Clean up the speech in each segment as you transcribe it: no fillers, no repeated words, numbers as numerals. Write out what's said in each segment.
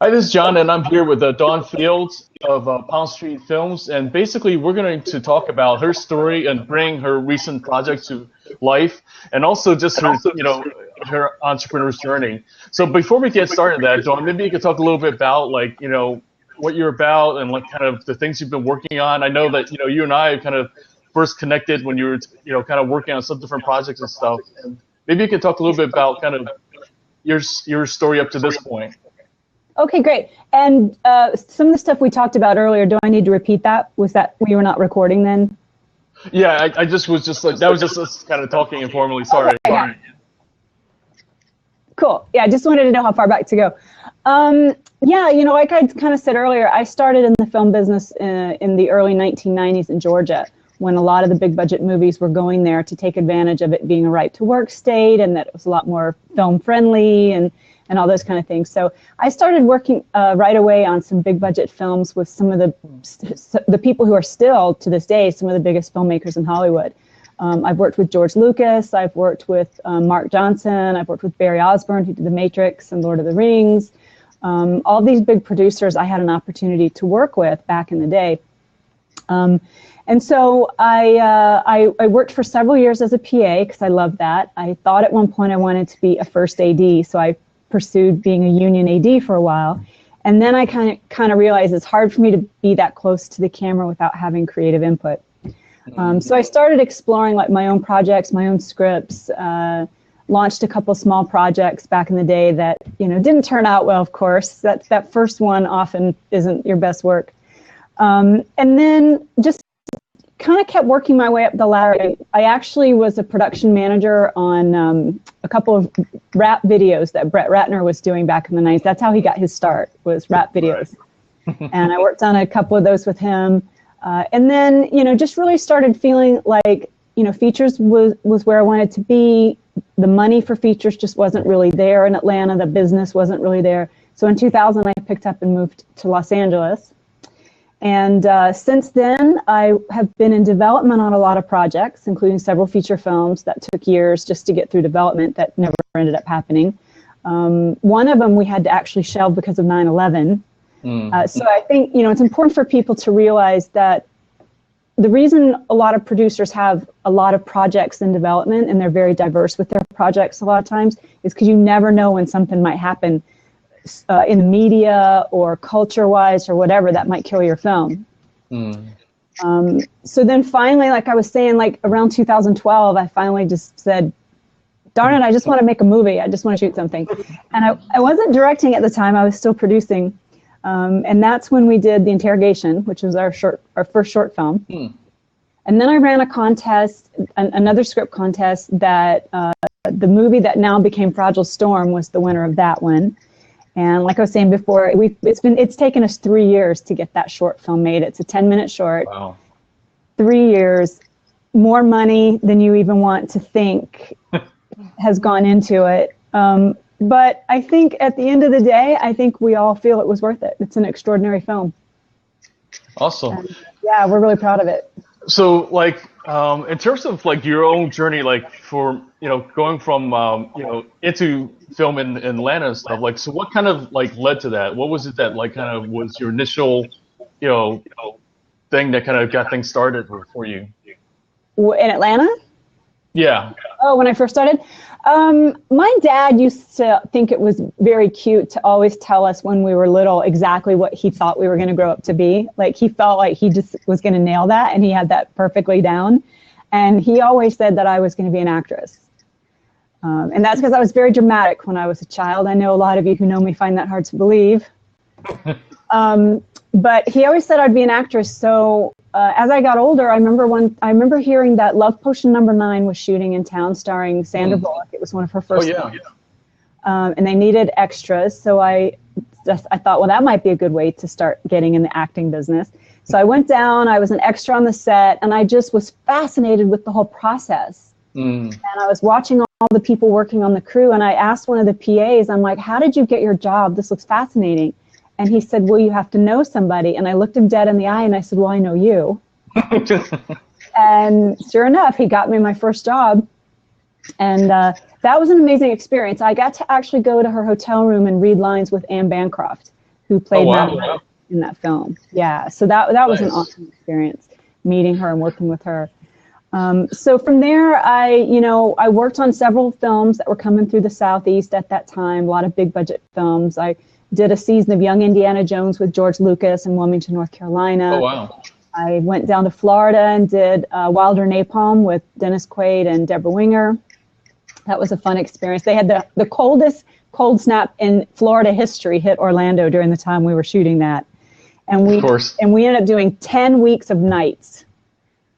Hi, this is John, and I'm here with Dawn Fields of Palm Street Films. And basically, we're going to talk about her story and bring her recent project to life, and also just her, her entrepreneur's journey. So before we get started, that Dawn, maybe you could talk a little bit about what you're about and like kind of the things you've been working on. I know that you and I kind of first connected when you were kind of working on some different projects and stuff. And maybe you could talk a little bit about kind of your story up to this point. Okay, great. And some of the stuff we talked about earlier, do I need to repeat that? Was that we were not recording then? Yeah, I just was just like, that was just us kind of talking informally. Sorry. Okay, yeah. Cool. Yeah, I just wanted to know how far back to go. Yeah, like I kind of said earlier, I started in the film business in the early 1990s in Georgia, when a lot of the big budget movies were going there to take advantage of it being a right to work state, and that it was a lot more film friendly and all those kind of things. So I started working right away on some big budget films with some of the people who are still, to this day, some of the biggest filmmakers in Hollywood. I've worked with George Lucas, I've worked with Mark Johnson, I've worked with Barry Osborne, who did The Matrix and Lord of the Rings. All these big producers I had an opportunity to work with back in the day. And so I worked for several years as a PA because I loved that. I thought at one point I wanted to be a first AD, so I pursued being a union AD for a while. And then I kind of realized it's hard for me to be that close to the camera without having creative input. So I started exploring like my own projects, my own scripts, launched a couple small projects back in the day that, didn't turn out well, of course. That first one often isn't your best work. And then just kind of kept working my way up the ladder. I actually was a production manager on a couple of rap videos that Brett Ratner was doing back in the 90s. That's how he got his start, was rap videos. Right. And I worked on a couple of those with him. And then, just really started feeling like, features was where I wanted to be. The money for features just wasn't really there in Atlanta. The business wasn't really there. So in 2000, I picked up and moved to Los Angeles. And since then, I have been in development on a lot of projects, including several feature films that took years just to get through development that never ended up happening. One of them we had to actually shelve because of 9/11. So I think, it's important for people to realize that the reason a lot of producers have a lot of projects in development, and they're very diverse with their projects a lot of times, is because you never know when something might happen in the media or culture-wise or whatever that might kill your film. So then finally, like I was saying, like around 2012, I finally just said, darn it, I just want to make a movie. I just want to shoot something. And I wasn't directing at the time. I was still producing. And that's when we did The Interrogation, which was our first short film. And then I ran a contest, another script contest that the movie that now became Fragile Storm was the winner of that one. And like I was saying before, it's taken us 3 years to get that short film made. It's a 10-minute short. Wow. 3 years, more money than you even want to think has gone into it. But I think at the end of the day, I think we all feel it was worth it. It's an extraordinary film. Awesome. And, yeah, we're really proud of it. So, in terms of your own journey, for going from into film in Atlanta and stuff, so what kind of led to that? What was it that kind of was your initial thing that kind of got things started for you? In Atlanta? Yeah. Oh, when I first started? My dad used to think it was very cute to always tell us when we were little exactly what he thought we were going to grow up to be. Like, he felt like he just was going to nail that, and he had that perfectly down. And he always said that I was going to be an actress. And that's because I was very dramatic when I was a child. I know a lot of you who know me find that hard to believe. But he always said I'd be an actress. So as I got older, I remember hearing that Love Potion No. 9 was shooting in town, starring Sandra Bullock. It was one of her first films. And they needed extras. So I thought, well, that might be a good way to start getting in the acting business. So I went down. I was an extra on the set, and I just was fascinated with the whole process. And I was watching all the people working on the crew, and I asked one of the PAs, I'm like, how did you get your job? This looks fascinating. And he said, well, you have to know somebody. And I looked him dead in the eye and I said, well, I know you. And sure enough, he got me my first job. And that was an amazing experience. I got to actually go to her hotel room and read lines with Anne Bancroft. who Oh played wow. Madeline in that film. Yeah, so that was an awesome experience, meeting her and working with her. So from there, I worked on several films that were coming through the Southeast at that time, a lot of big budget films. I did a season of Young Indiana Jones with George Lucas in Wilmington, North Carolina. Oh wow. I went down to Florida and did Wilder Napalm with Dennis Quaid and Deborah Winger. That was a fun experience. They had the coldest cold snap in Florida history hit Orlando during the time we were shooting that. And we ended up doing 10 weeks of nights.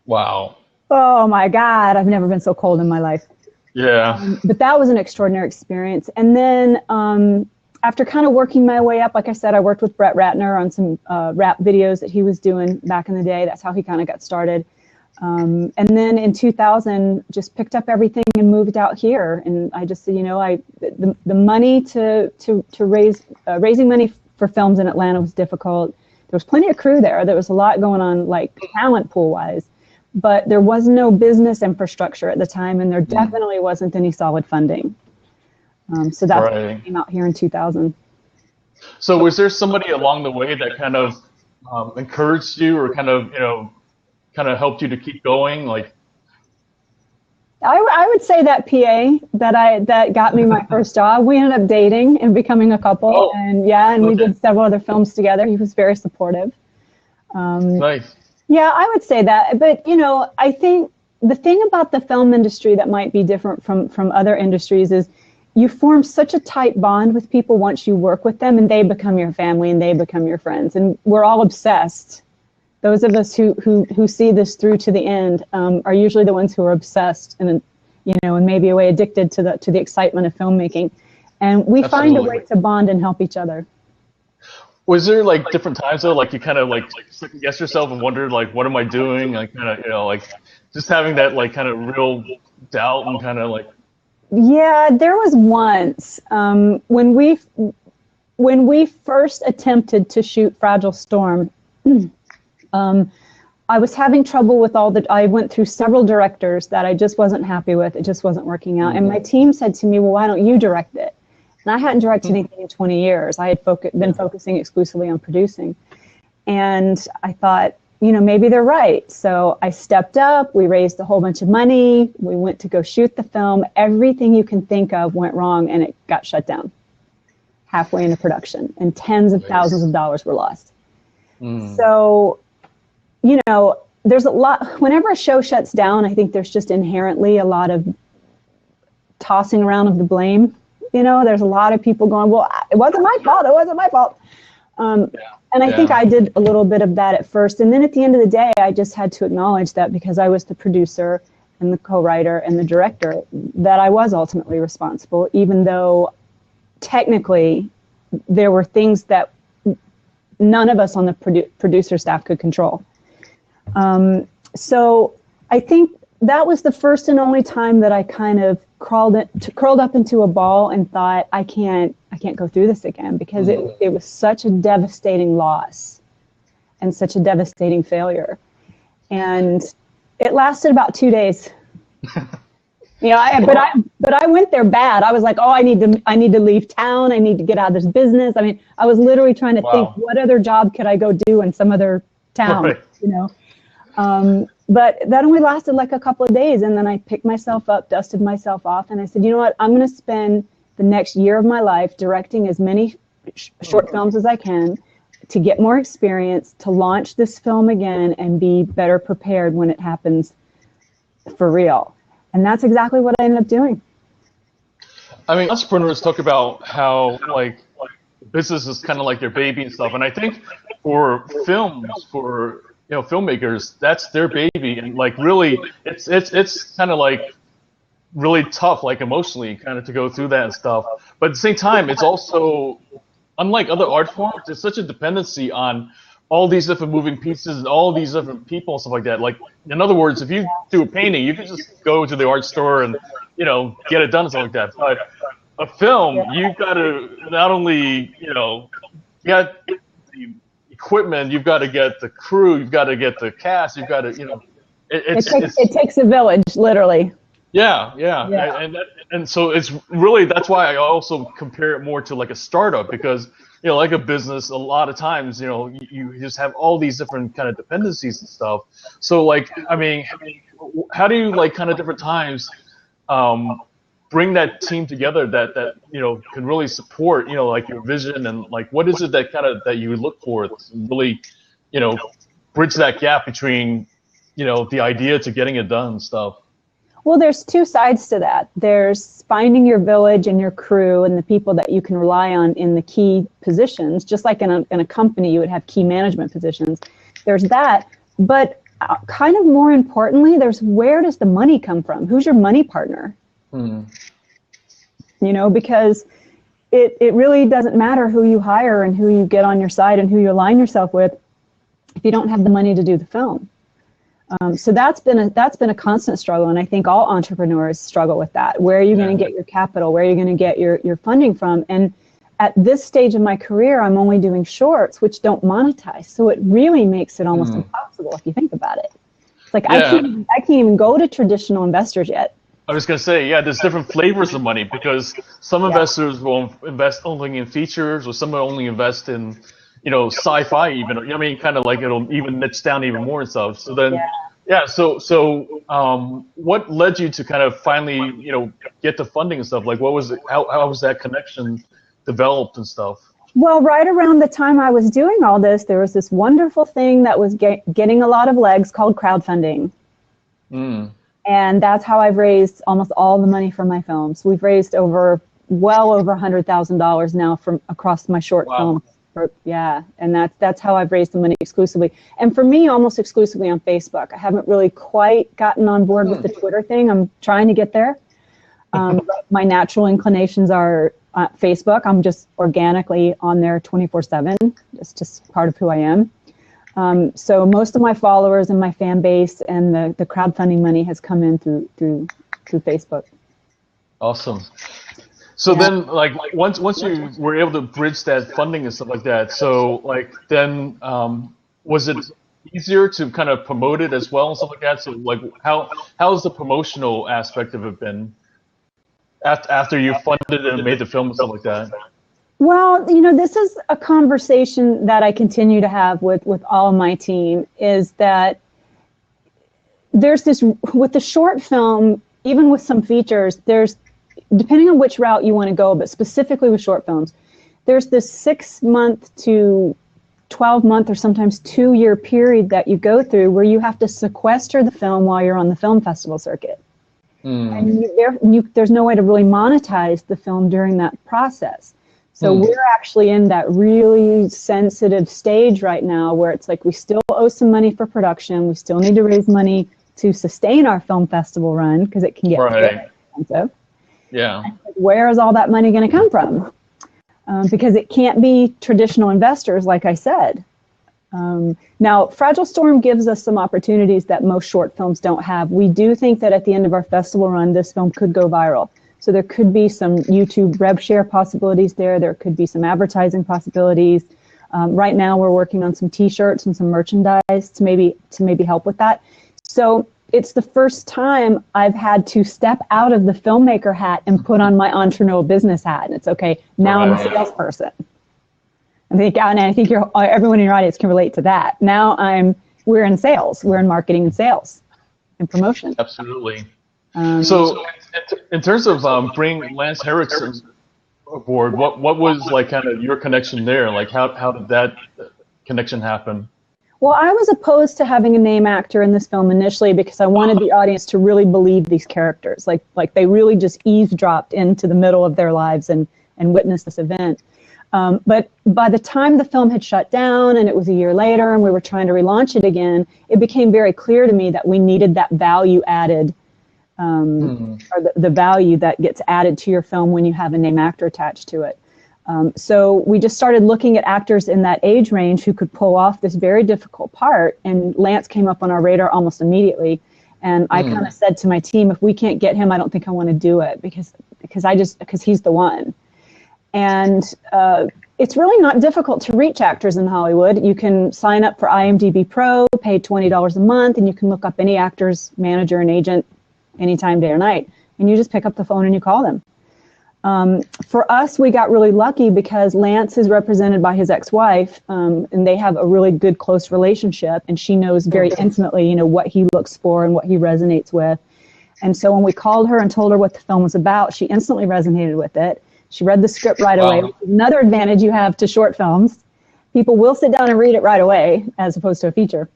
Wow. Oh my God, I've never been so cold in my life. Yeah. But that was an extraordinary experience. And then after kind of working my way up, like I said, I worked with Brett Ratner on some rap videos that he was doing back in the day. That's how he kind of got started. And then in 2000, just picked up everything and moved out here. And I just, the money to raising money for films in Atlanta was difficult. There was plenty of crew there. There was a lot going on, like talent pool wise, but there was no business infrastructure at the time, and there definitely wasn't any solid funding. So that's why I came out here in 2000. So was there somebody along the way that kind of encouraged you, or kind of helped you to keep going? Like, I would say that PA that got me my first job. We ended up dating and becoming a couple, and we did several other films together. He was very supportive. Nice. Yeah, I would say that. But I think the thing about the film industry that might be different from other industries is you form such a tight bond with people once you work with them, and they become your family and they become your friends, and we're all obsessed. Those of us who see this through to the end are usually the ones who are obsessed and in maybe a way addicted to the excitement of filmmaking, and we find a way to bond and help each other. Was there like different times though, like you kind of like second guess yourself and wondered like, what am I doing? Like kind of like just having that like kind of real doubt and kind of like. Yeah, there was once when we first attempted to shoot Fragile Storm. I was having trouble with I went through several directors that I just wasn't happy with. It just wasn't working out. And my team said to me, well, why don't you direct it? And I hadn't directed anything in 20 years. I had been focusing exclusively on producing. And I thought, maybe they're right. So I stepped up. We raised a whole bunch of money. We went to go shoot the film. Everything you can think of went wrong, and it got shut down halfway into production. And tens of thousands of dollars were lost. So there's a lot, whenever a show shuts down, I think there's just inherently a lot of tossing around of the blame. There's a lot of people going, well, it wasn't my fault. It wasn't my fault. And I think I did a little bit of that at first. And then at the end of the day, I just had to acknowledge that because I was the producer and the co-writer and the director, that I was ultimately responsible, even though technically there were things that none of us on the producer staff could control. So I think that was the first and only time that I kind of curled up into a ball and thought, I can't go through this again, because it was such a devastating loss and such a devastating failure. And it lasted about 2 days. But I went there bad. I was like, I need to leave town. I need to get out of this business. I mean, I was literally trying to think, what other job could I go do in some other town, But that only lasted like a couple of days. And then I picked myself up, dusted myself off, and I said, you know what? I'm going to spend the next year of my life directing as many short films as I can to get more experience, to launch this film again and be better prepared when it happens for real. And that's exactly what I ended up doing. I mean, entrepreneurs talk about how like business is kind of like their baby and stuff. And I think for films, for filmmakers, that's their baby, and like really it's kind of like really tough, like emotionally, kind of to go through that and stuff. But at the same time, it's also, unlike other art forms, there's such a dependency on all these different moving pieces and all these different people and stuff like that. Like, in other words, if you do a painting, you can just go to the art store and get it done and stuff like that. But a film, you've got to not only get the equipment, you've got to get the crew, you've got to get the cast, you've got to, it takes a village, literally. Yeah, Yeah. and so it's really that's why I also compare it more to like a startup because like a business, a lot of times you just have all these different kind of dependencies and stuff. So like I mean, how do you like kind of different times um, bring that team together that can really support like your vision and like what is it that kind of that you look for to really you know bridge that gap between the idea to getting it done and stuff. Well, there's two sides to that. There's finding your village and your crew and the people that you can rely on in the key positions, just like in a company, you would have key management positions. There's that. But kind of more importantly, there's where does the money come from? Who's your money partner? Hmm. Because it really doesn't matter who you hire and who you get on your side and who you align yourself with if you don't have the money to do the film. So that's been a constant struggle, and I think all entrepreneurs struggle with that. Where are you going to get your capital? Where are you going to get your funding from? And at this stage of my career, I'm only doing shorts, which don't monetize. So it really makes it almost impossible if you think about it. It's like I can't even go to traditional investors yet. I was gonna say, yeah, there's different flavors of money because some investors will invest only in features, or some will only invest in, sci-fi even. I mean, kind of like it'll even niche down even more and stuff. So then, what led you to kind of finally, get the funding and stuff? Like, what was it? How was that connection developed and stuff? Well, right around the time I was doing all this, there was this wonderful thing that was getting a lot of legs called crowdfunding. And that's how I've raised almost all the money for my films. We've raised well over $100,000 now from across my short films. And that's how I've raised the money exclusively. And for me, almost exclusively on Facebook. I haven't really quite gotten on board with the Twitter thing. I'm trying to get there. My natural inclinations are Facebook. I'm just organically on there 24/7. It's just part of who I am. So most of my followers and my fan base and the crowdfunding money has come in through Facebook. Awesome. So then, like once you were able to bridge that funding and stuff like that, so like then was it easier to kind of promote it as well and stuff like that? So like how's the promotional aspect of it been after you funded and made the film and stuff like that? Well, this is a conversation that I continue to have with all of my team, is that there's this, with the short film, even with some features, there's, depending on which route you want to go, but specifically with short films, there's this 6-month to 12-month or sometimes 2-year period that you go through where you have to sequester the film while you're on the film festival circuit. And there's no way to really monetize the film during that process. So we're actually in that really sensitive stage right now where it's like we still owe some money for production. We still need to raise money to sustain our film festival run because it can get very expensive. Yeah. Where is all that money going to come from? Because it can't be traditional investors, like I said. Now, Fragile Storm gives us some opportunities that most short films don't have. We do think that at the end of our festival run, this film could go viral. So there could be some YouTube rev share possibilities there. There could be some advertising possibilities. Right now, we're working on some T-shirts and some merchandise to maybe help with that. So it's the first time I've had to step out of the filmmaker hat and put on my entrepreneurial business hat. And it's okay. Now I'm a salesperson. I think everyone in your audience can relate to that. Now we're in sales. We're in marketing and sales and promotion. Absolutely. So in terms of bringing Lance Henriksen aboard, what was like kind of your connection there? Like how did that connection happen? Well, I was opposed to having a name actor in this film initially because I wanted the audience to really believe these characters, like they really just eavesdropped into the middle of their lives and witnessed this event. But by the time the film had shut down and it was a year later and we were trying to relaunch it again, it became very clear to me that we needed that value added, or the value that gets added to your film when you have a name actor attached to it. So we just started looking at actors in that age range who could pull off this very difficult part, and Lance came up on our radar almost immediately. And I kind of said to my team, if we can't get him, I don't think I want to do it because he's the one. And it's really not difficult to reach actors in Hollywood. You can sign up for IMDb Pro, pay $20 a month, and you can look up any actor's manager and agent anytime, day or night. And you just pick up the phone and you call them. For us, we got really lucky because Lance is represented by his ex-wife, and they have a really good, close relationship, and she knows very intimately, you know, what he looks for and what he resonates with. And so when we called her and told her what the film was about, she instantly resonated with it. She read the script right away. Another advantage you have to short films. People will sit down and read it right away, as opposed to a feature.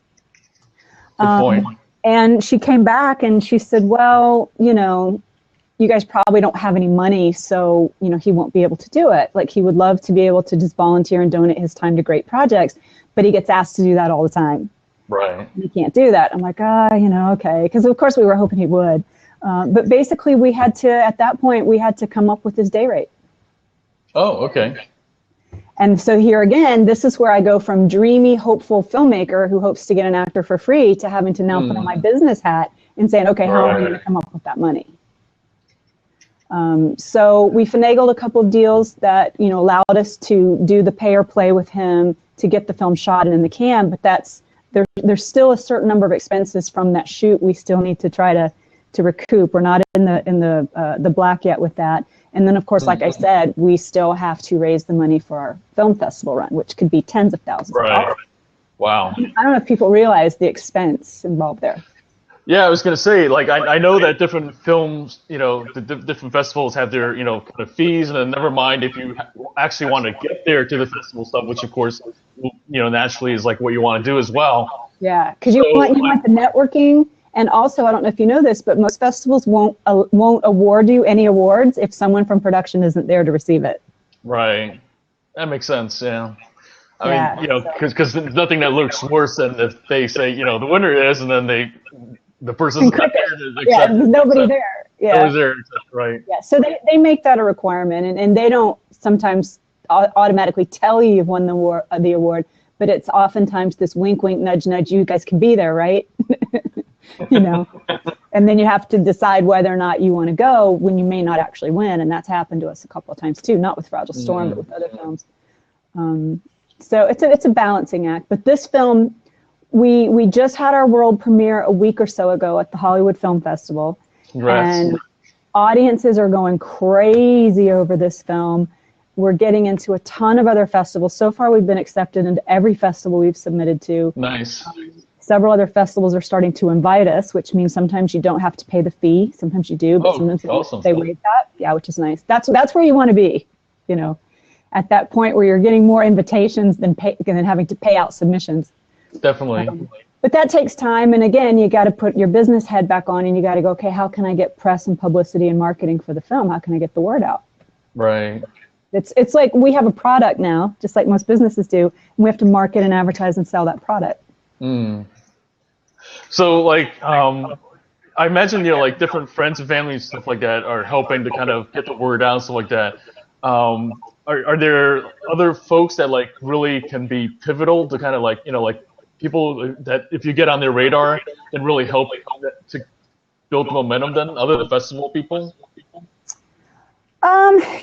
Good point. And she came back and she said, well, you know, you guys probably don't have any money, so, you know, he won't be able to do it. Like, he would love to be able to just volunteer and donate his time to great projects, but he gets asked to do that all the time. Right. He can't do that. I'm like, you know, okay. Because, of course, we were hoping he would. But basically, we had to, at that point, we had to come up with his day rate. Oh, okay. And so here again, this is where I go from dreamy, hopeful filmmaker who hopes to get an actor for free to having to now put on my business hat and saying, okay, how am I going to come up with that money? So we finagled a couple of deals that, you know, allowed us to do the pay or play with him to get the film shot and in the can, but there's still a certain number of expenses from that shoot we still need to try to recoup. We're not in the black yet with that. And then, of course, like I said, we still have to raise the money for our film festival run, which could be tens of thousands of dollars. Wow. I don't know if people realize the expense involved there. Yeah, I was going to say, like, I know that different films, you know, the different festivals have their, you know, kind of fees, and then never mind if you actually want to get there to the festival stuff, which, of course, you know, naturally is like what you want to do as well. Yeah, because you want the networking. And also, I don't know if you know this, but most festivals won't award you any awards if someone from production isn't there to receive it. Right. That makes sense, yeah. I mean, you know, because there's nothing that looks worse than if they say, you know, the winner is, and then the person's not there to accept. Yeah, there's nobody there. Yeah. Nobody's there, right. Yeah, so they make that a requirement, and they don't sometimes automatically tell you you've won the award, but it's oftentimes this wink, wink, nudge, nudge, you guys can be there, right? You know, and then you have to decide whether or not you want to go when you may not actually win, and that's happened to us a couple of times too, not with Fragile Storm, but with other films. So it's a balancing act. But this film, we just had our world premiere a week or so ago at the Hollywood Film Festival. Congrats. And audiences are going crazy over this film. We're getting into a ton of other festivals. So far, we've been accepted into every festival we've submitted to. Nice. Several other festivals are starting to invite us, which means sometimes you don't have to pay the fee. Sometimes you do, but sometimes they waive that. Yeah, which is nice. That's where you want to be, you know, at that point where you're getting more invitations than having to pay out submissions. Definitely. But that takes time, and again, you got to put your business head back on, and you got to go, okay, how can I get press and publicity and marketing for the film? How can I get the word out? Right. It's like we have a product now, just like most businesses do, and we have to market and advertise and sell that product. So, like, I imagine, you know, like different friends and family and stuff like that are helping to kind of get the word out and stuff like that. Are there other folks that like really can be pivotal to kind of like, you know, like people that if you get on their radar can really help to build momentum then, other than festival people?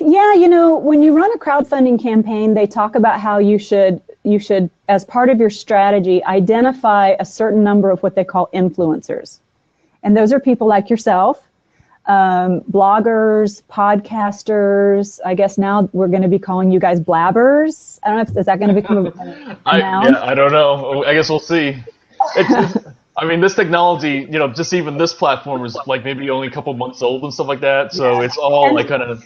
Yeah, you know, when you run a crowdfunding campaign, they talk about how you should, as part of your strategy, identify a certain number of what they call influencers. And those are people like yourself, bloggers, podcasters. I guess now we're going to be calling you guys blabbers. I don't know if is that going to become a noun? I don't know. I guess we'll see. I mean, this technology, you know, just even this platform is like maybe only a couple months old and stuff like that. So it's all like kind of.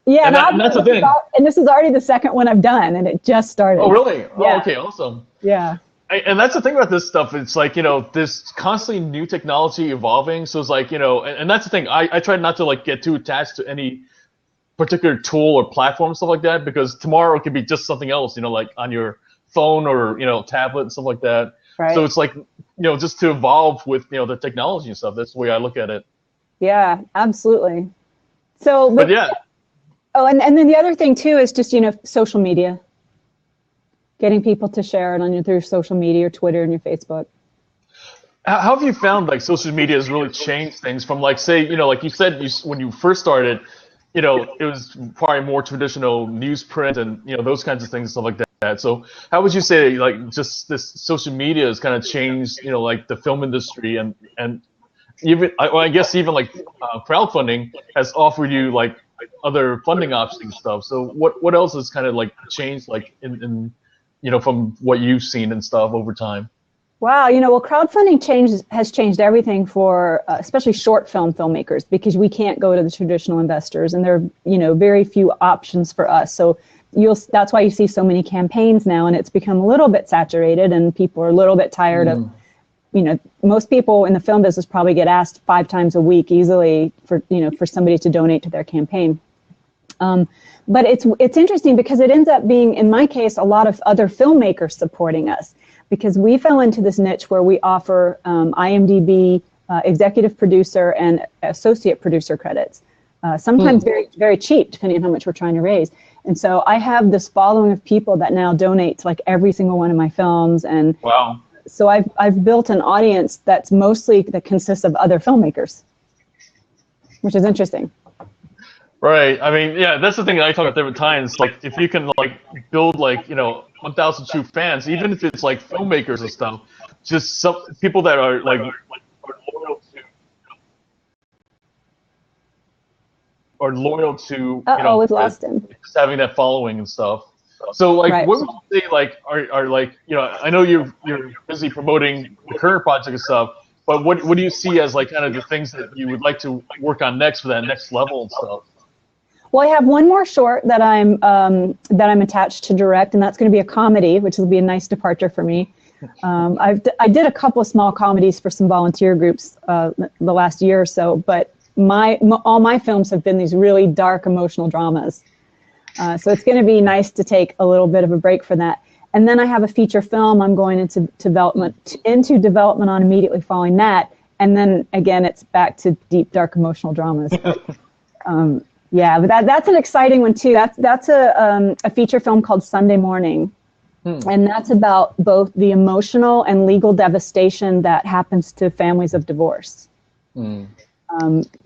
Yeah, and that's the thing. And this is already the second one I've done, and it just started. Oh, really? Yeah. Oh, okay, awesome. Yeah. And that's the thing about this stuff. It's like, you know, there's constantly new technology evolving. So it's like, you know, and that's the thing. I try not to like get too attached to any particular tool or platform, stuff like that, because tomorrow it could be just something else, you know, like on your phone or, you know, tablet and stuff like that. Right. So it's like, you know, just to evolve with, you know, the technology and stuff. That's the way I look at it. Yeah, absolutely. So, but yeah. Oh, and then the other thing too is just, you know, social media. Getting people to share it on through social media, or Twitter and your Facebook. How have you found like social media has really changed things from like, say, you know, like you said, when you first started, you know, it was probably more traditional newsprint and, you know, those kinds of things and stuff like that. So how would you say like just this social media has kind of changed, you know, like the film industry and even I guess even like crowdfunding has offered you like other funding options and stuff. So what else has kind of like changed like in from what you've seen and stuff over time? Wow, well, crowdfunding has changed everything for especially short film filmmakers, because we can't go to the traditional investors, and there are very few options for us. So that's why you see so many campaigns now, and it's become a little bit saturated, and people are a little bit tired of. Most people in the film business probably get asked 5 times a week easily for somebody to donate to their campaign. But it's interesting because it ends up being, in my case, a lot of other filmmakers supporting us, because we fell into this niche where we offer IMDb executive producer and associate producer credits, sometimes very, very cheap, depending on how much we're trying to raise. And so I have this following of people that now donate to like every single one of my films. And wow. So I've built an audience that consists of other filmmakers, which is interesting. Right. I mean, yeah, that's the thing that I talk about different times. Like, if you can like build like 1,000 true fans, even if it's like filmmakers and stuff, just some people that are like loyal to we've lost him. Just having that following and stuff. So like, right. What would you say like are like I know you're busy promoting the current project and stuff, but what do you see as like kind of the things that you would like to work on next for that next level and stuff? Well, I have one more short that I'm attached to direct, and that's going to be a comedy, which will be a nice departure for me. I did a couple of small comedies for some volunteer groups the last year or so, but all my films have been these really dark emotional dramas. So it's going to be nice to take a little bit of a break for that. And then I have a feature film I'm going into development on immediately following that. And then again, it's back to deep, dark emotional dramas. Yeah, but that's an exciting one too. That's a feature film called Sunday Morning. And that's about both the emotional and legal devastation that happens to families of divorce.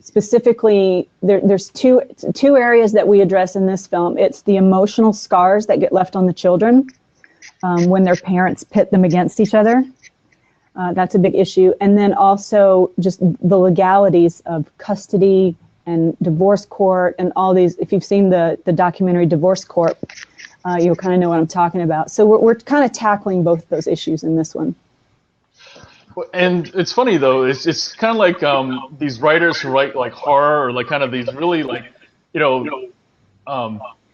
Specifically, there's two areas that we address in this film. It's the emotional scars that get left on the children when their parents pit them against each other. That's a big issue. And then also just the legalities of custody and divorce court and all these. If you've seen the documentary Divorce Court, you'll kind of know what I'm talking about. So we're kind of tackling both of those issues in this one. And it's funny though, it's kind of like these writers who write like horror or like kind of these really like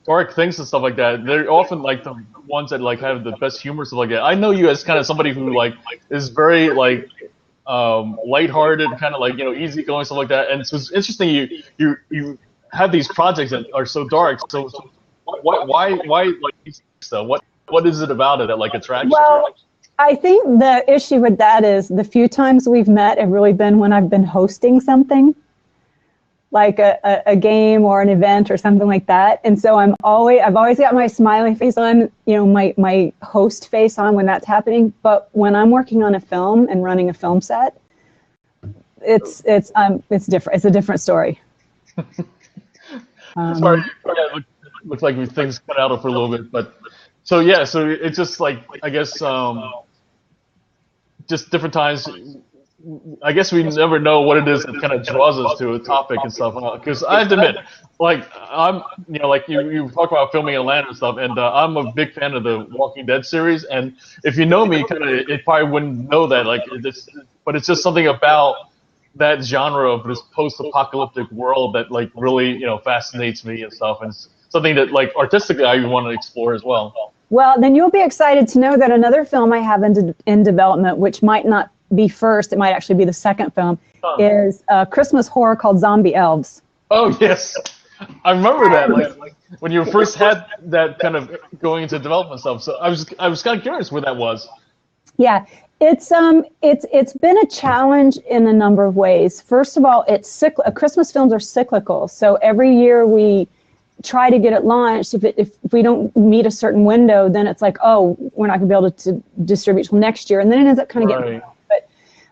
dark things and stuff like that. They're often like the ones that like have the best humor, stuff like that. I know you as kind of somebody who like is very like lighthearted, kind of like easygoing, stuff like that. And so it's interesting you have these projects that are so dark. So why like so what is it about it that like attracts you? I think the issue with that is the few times we've met have really been when I've been hosting something, like a game or an event or something like that. And so I've always got my smiley face on, my host face on when that's happening. But when I'm working on a film and running a film set, it's different. It's a different story. Sorry, it looks like things cut out for a little bit, but so yeah, so it's just like I guess just different times. I guess we never know what it is that kind of draws us to a topic and stuff. Because I have to admit, like I'm, like you talk about filming Atlanta and stuff, and I'm a big fan of the Walking Dead series. And if you know me, kind of, it probably wouldn't know that. Like, but it's just something about that genre of this post-apocalyptic world that like really fascinates me and stuff, and it's something that like artistically I want to explore as well. Well, then you'll be excited to know that another film I have in development, which might not be first, it might actually be the second film, is a Christmas horror called Zombie Elves. Oh, yes. I remember that, like when you first had that kind of going into development stuff. So I was kind of curious where that was. Yeah, it's been a challenge in a number of ways. First of all, Christmas films are cyclical. So every year we try to get it launched. If we don't meet a certain window, then it's like, oh, we're not going to be able to distribute till next year, and then it ends up kind of getting. But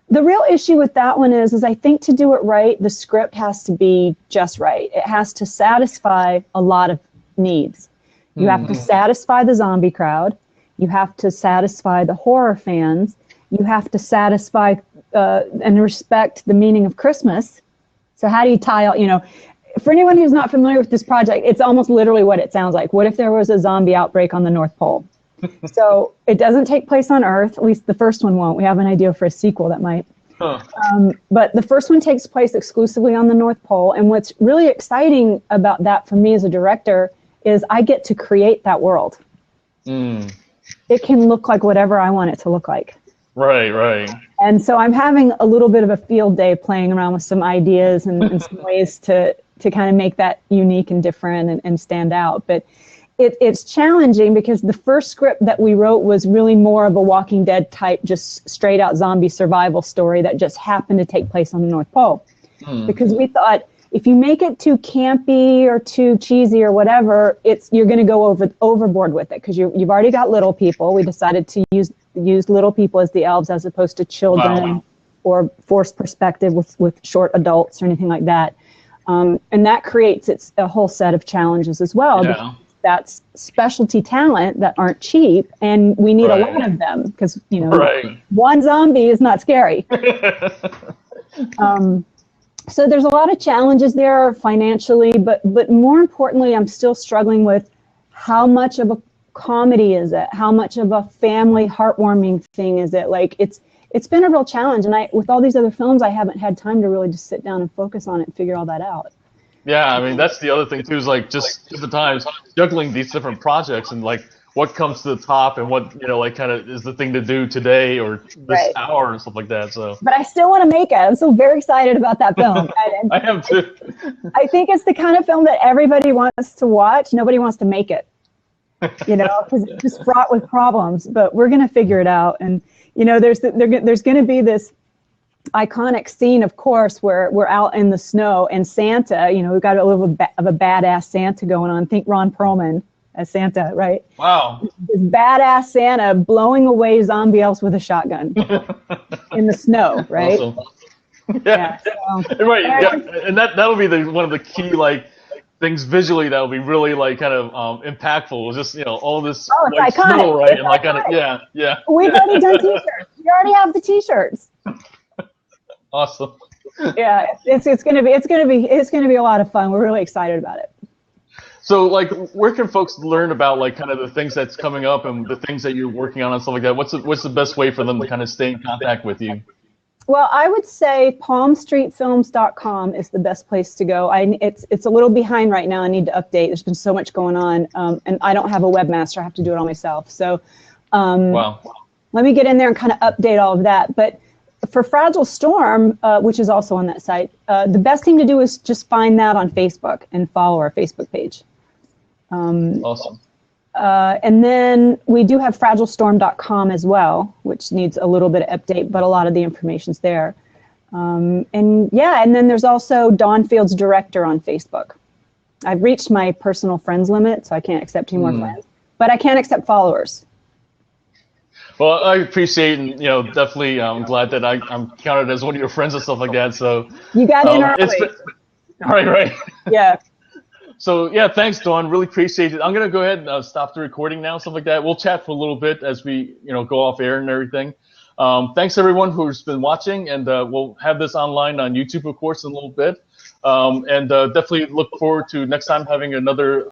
the real issue with that one is I think to do it right, the script has to be just right. It has to satisfy a lot of needs. You have to satisfy the zombie crowd. You have to satisfy the horror fans. You have to satisfy and respect the meaning of Christmas. So how do you tie all, for anyone who's not familiar with this project, it's almost literally what it sounds like. What if there was a zombie outbreak on the North Pole? So it doesn't take place on Earth, at least the first one won't. We have an idea for a sequel that might. Huh. But the first one takes place exclusively on the North Pole. And what's really exciting about that for me as a director is I get to create that world. Mm. It can look like whatever I want it to look like. Right. And so I'm having a little bit of a field day playing around with some ideas and some ways to kind of make that unique and different and stand out. But it's challenging because the first script that we wrote was really more of a Walking Dead type, just straight out zombie survival story that just happened to take place on the North Pole. Because we thought if you make it too campy or too cheesy or whatever, you're going to go overboard with it because you've already got little people. We decided to use little people as the elves as opposed to children or forced perspective with short adults or anything like that. And that creates a whole set of challenges as well. Yeah. That's specialty talent that aren't cheap, and we need a lot of them because one zombie is not scary. So there's a lot of challenges there financially, but more importantly, I'm still struggling with how much of a comedy is it? How much of a family heartwarming thing is it? Like it's been a real challenge, and with all these other films, I haven't had time to really just sit down and focus on it and figure all that out. Yeah, I mean, that's the other thing, too, is, like, just different times juggling these different projects and, like, what comes to the top and what, kind of is the thing to do today or this hour and stuff like that, so. But I still want to make it. I'm so very excited about that film. I am, too. I think it's the kind of film that everybody wants to watch. Nobody wants to make it, because it's just fraught with problems. But we're going to figure it out. And, there's going to be this iconic scene, of course, where we're out in the snow and Santa, we've got a little bit of a badass Santa going on. Think Ron Perlman as Santa, right? Wow. This badass Santa blowing away zombie elves with a shotgun in the snow, right? Awesome. Yeah. So, right. Yeah. And that'll be one of the key things visually that will be really kind of impactful. Just all this iconic. snow, right? And kind of yeah. We've already done T-shirts. We already have the T-shirts. Awesome. Yeah, it's gonna be a lot of fun. We're really excited about it. So, where can folks learn about kind of the things that's coming up and the things that you're working on and stuff like that? What's the best way for them to kind of stay in contact with you? Well, I would say palmstreetfilms.com is the best place to go. It's a little behind right now. I need to update. There's been so much going on, and I don't have a webmaster. I have to do it all myself. So, let me get in there and kind of update all of that. But for Fragile Storm, which is also on that site, the best thing to do is just find that on Facebook and follow our Facebook page. Awesome. And then we do have fragilestorm.com as well, which needs a little bit of update, but a lot of the information's there. And then there's also Dawn Fields Director on Facebook. I've reached my personal friends limit, so I can't accept any more friends, but I can accept followers. Well, I appreciate, and definitely, I'm glad that I'm counted as one of your friends and stuff like that. So you got in early. Right. Yeah. So yeah, thanks, Dawn. Really appreciate it. I'm gonna go ahead and stop the recording now, stuff like that. We'll chat for a little bit as we, go off air and everything. Thanks everyone who's been watching, and we'll have this online on YouTube, of course, in a little bit. And definitely look forward to next time having another